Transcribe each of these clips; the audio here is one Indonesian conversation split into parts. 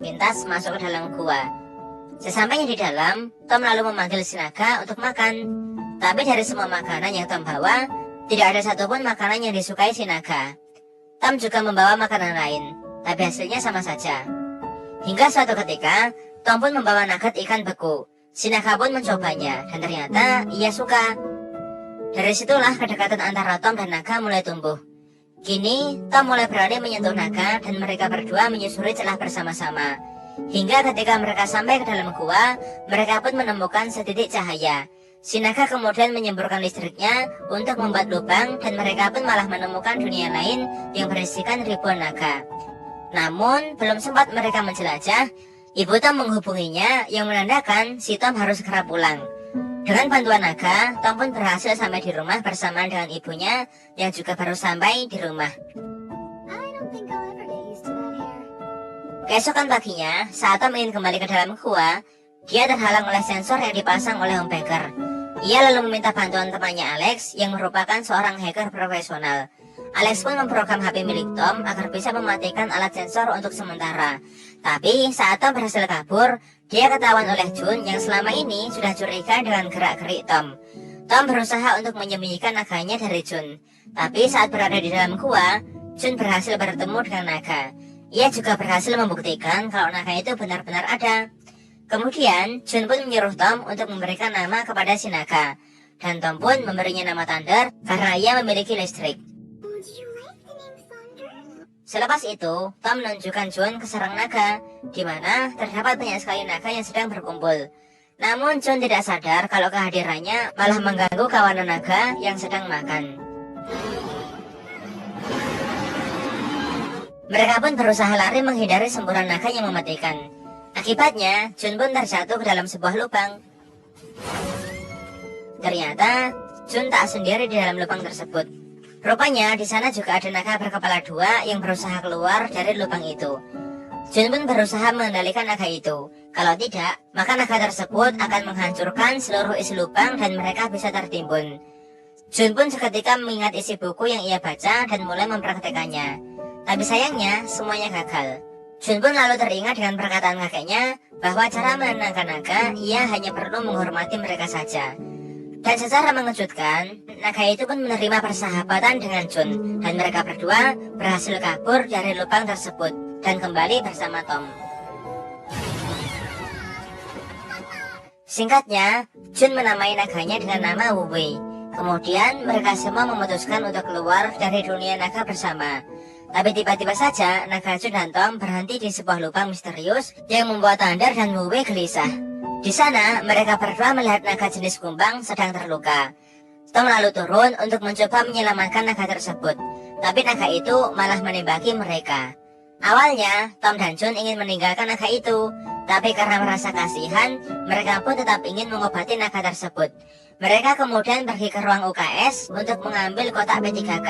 pintas masuk ke dalam gua. Sesampainya di dalam, Tom lalu memanggil si naga untuk makan. Tapi dari semua makanan yang Tom bawa, tidak ada satupun makanan yang disukai si naga. Tom juga membawa makanan lain, tapi hasilnya sama saja. Hingga suatu ketika, Tom pun membawa nugget ikan beku. Si naga pun mencobanya, dan ternyata ia suka. Dari situlah kedekatan antara Tom dan naga mulai tumbuh. Kini, Tom mulai berani menyentuh naga dan mereka berdua menyusuri celah bersama-sama. Hingga ketika mereka sampai ke dalam gua, mereka pun menemukan setitik cahaya. Si naga kemudian menyemburkan listriknya untuk membuat lubang dan mereka pun malah menemukan dunia lain yang berisikan ribuan naga. Namun, belum sempat mereka menjelajah, Ibu Tom menghubunginya yang menandakan si Tom harus segera pulang. Dengan bantuan naga, Tom pun berhasil sampai di rumah bersamaan dengan ibunya yang juga baru sampai di rumah. Keesokan paginya, saat Tom ingin kembali ke dalam gua, dia terhalang oleh sensor yang dipasang oleh Om Baker. Ia lalu meminta bantuan temannya Alex yang merupakan seorang hacker profesional. Alex pun memprogram HP milik Tom agar bisa mematikan alat sensor untuk sementara. Tapi saat Tom berhasil kabur, dia ketahuan oleh Jun yang selama ini sudah curiga dengan gerak-gerik Tom. Tom berusaha untuk menyembunyikan naganya dari Jun. Tapi saat berada di dalam gua, Jun berhasil bertemu dengan naga. Ia juga berhasil membuktikan kalau naga itu benar-benar ada. Kemudian, Jun pun menyuruh Tom untuk memberikan nama kepada si naga. Dan Tom pun memberinya nama Thunder karena ia memiliki listrik. Selepas itu, Tom menunjukkan Jun ke sarang naga, di mana terdapat banyak sekali naga yang sedang berkumpul. Namun Jun tidak sadar kalau kehadirannya malah mengganggu kawanan naga yang sedang makan. Mereka pun berusaha lari menghindari semburan naga yang mematikan. Akibatnya, Jun pun terjatuh ke dalam sebuah lubang. Ternyata, Jun tak sendiri di dalam lubang tersebut. Rupanya di sana juga ada naga berkepala dua yang berusaha keluar dari lubang itu. Jun pun berusaha mengendalikan naga itu. Kalau tidak, maka naga tersebut akan menghancurkan seluruh isi lubang dan mereka bisa tertimbun. Jun pun seketika mengingat isi buku yang ia baca dan mulai mempraktekannya. Tapi sayangnya, semuanya gagal. Jun pun lalu teringat dengan perkataan kakeknya bahwa cara menenangkan naga, ia hanya perlu menghormati mereka saja. Dan secara mengejutkan, naga itu pun menerima persahabatan dengan Jun dan mereka berdua berhasil kabur dari lubang tersebut dan kembali bersama Tom. Singkatnya, Jun menamai naganya dengan nama Wu Wei. Kemudian mereka semua memutuskan untuk keluar dari dunia naga bersama. Tapi tiba-tiba saja naga Jun dan Tom berhenti di sebuah lubang misterius yang membuat Thunder dan Wu Wei gelisah. Di sana, mereka berdua melihat naga jenis kumbang sedang terluka. Tom lalu turun untuk mencoba menyelamatkan naga tersebut. Tapi naga itu malah menembaki mereka. Awalnya, Tom dan Jun ingin meninggalkan naga itu. Tapi karena merasa kasihan, mereka pun tetap ingin mengobati naga tersebut. Mereka kemudian pergi ke ruang UKS untuk mengambil kotak P3K.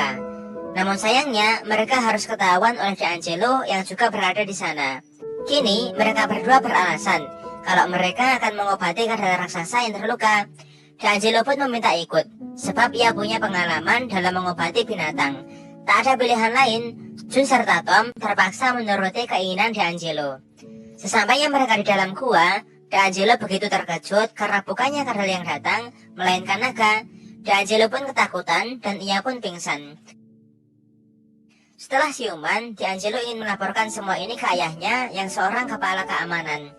Namun sayangnya, mereka harus ketahuan oleh D'Angelo yang juga berada di sana. Kini, mereka berdua beralasan kalau mereka akan mengobati kadal raksasa yang terluka. D'Angelo pun meminta ikut, sebab ia punya pengalaman dalam mengobati binatang. Tak ada pilihan lain, Jun serta Tom terpaksa menuruti keinginan D'Angelo. Sesampainya mereka di dalam gua, D'Angelo begitu terkejut karena bukannya kadal yang datang, melainkan naga. D'Angelo pun ketakutan dan ia pun pingsan. Setelah siuman, D'Angelo ingin melaporkan semua ini ke ayahnya yang seorang kepala keamanan.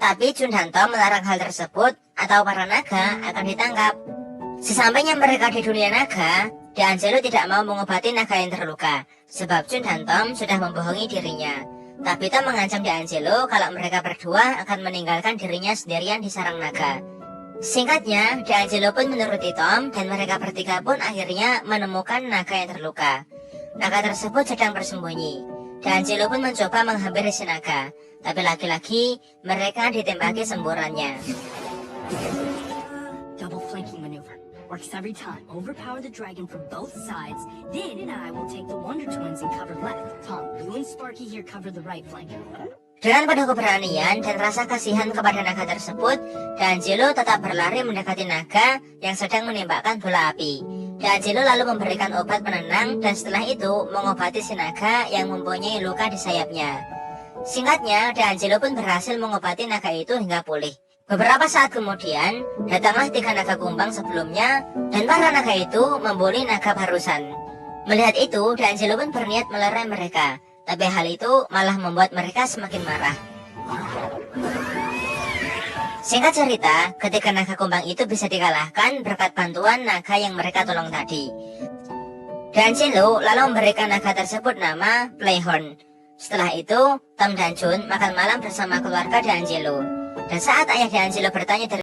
Tapi Jun dan Tom melarang hal tersebut atau para naga akan ditangkap. Sesampainya mereka di dunia naga, D'Angelo tidak mau mengobati naga yang terluka, sebab Jun dan Tom sudah membohongi dirinya. Tapi Tom mengancam D'Angelo kalau mereka berdua akan meninggalkan dirinya sendirian di sarang naga. Singkatnya, D'Angelo pun menuruti Tom dan mereka bertiga pun akhirnya menemukan naga yang terluka. Naga tersebut sedang bersembunyi. D'Angelo pun mencoba menghampiri si naga, tapi lagi-lagi mereka ditembaki semburannya. Double flanking maneuver. Works every time. Overpower the dragon from both sides. Then I will take the Wonder Twins and cover left. Tom, you and Sparky here cover the right flank. Dengan penuh keberanian dan rasa kasihan kepada naga tersebut, D'Angelo tetap berlari mendekati naga yang sedang menembakkan bola api. D'Angelo lalu memberikan obat penenang dan setelah itu mengobati si naga yang mempunyai luka di sayapnya. Singkatnya, D'Angelo pun berhasil mengobati naga itu hingga pulih. Beberapa saat kemudian, datanglah 3 naga kumbang sebelumnya, dan para naga itu membuli naga barusan. Melihat itu, D'Angelo pun berniat melerai mereka, tapi hal itu malah membuat mereka semakin marah. Singkat cerita, ketika naga kumbang itu bisa dikalahkan berkat bantuan naga yang mereka tolong tadi. D'Angelo lalu memberikan naga tersebut nama Playhorn. Setelah itu, Tom dan June makan malam bersama keluarga D'Angelo. Dan saat ayah D'Angelo bertanya